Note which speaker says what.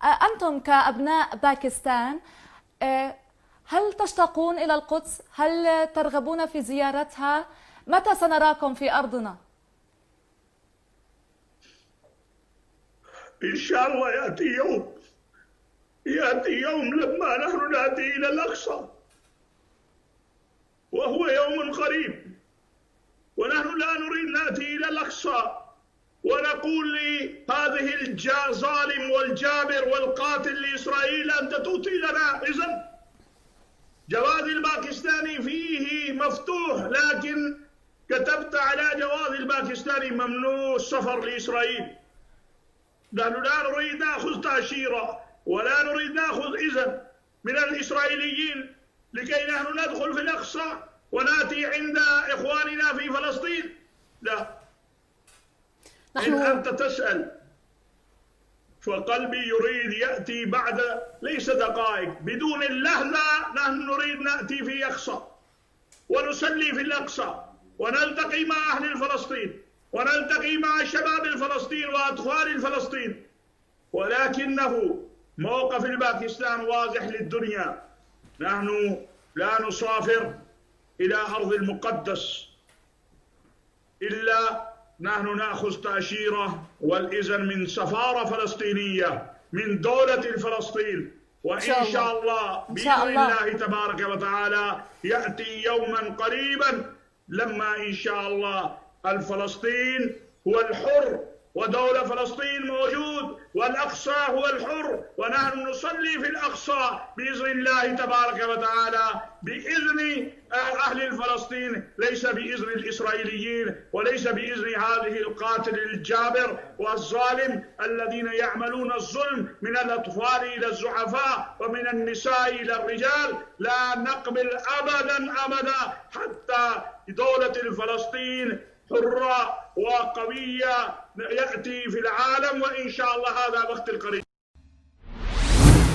Speaker 1: أنتم كأبناء باكستان هل تشتاقون إلى القدس؟ هل ترغبون في زيارتها؟ متى سنراكم في أرضنا؟
Speaker 2: إن شاء الله يأتي يوم لما نحن نأتي إلى الأقصى، وهو يوم قريب، ونحن لا نريد نأتي إلى الأقصى ونقول لهذه الظالم والجابر والقاتل لإسرائيل أنت تؤتي لنا. إذن جواز الباكستاني فيه مفتوح، لكن كتبت على جواز الباكستاني ممنوع السفر لإسرائيل. نحن لا نريد نأخذ تأشيرة ولا نريد نأخذ إذن من الإسرائيليين لكي نحن ندخل في الأقصى ونأتي عند إخواننا في فلسطين. لا، إن أنت تسأل فقلبي يريد يأتي بعد ليس دقائق، بدون اللحظة نحن نريد نأتي في أقصى ونصلي في الأقصى ونلتقي مع أهل فلسطين ونلتقي مع شباب الفلسطين وأطفال الفلسطين. ولكنه موقف الباكستان واضح للدنيا، نحن لا نسافر إلى أرض المقدس إلا نحن نأخذ تأشيرة والإذن من سفارة فلسطينية من دولة فلسطين، وإن شاء الله بإذن الله تبارك وتعالى يأتي يوما قريبا لما إن شاء الله الفلسطين هو الحر ودولة فلسطين موجود والأقصى هو الحر، ونحن نصلي في الأقصى بإذن الله تبارك وتعالى بإذن أهل الفلسطين، ليس بإذن الإسرائيليين وليس بإذن هذه القاتل الجابر والظالم الذين يعملون الظلم من الأطفال إلى الزعفاء ومن النساء إلى الرجال. لا نقبل أبدا حتى دولة الفلسطين حرة وقوية يأتي في العالم، وإن شاء الله هذا وقت القريب.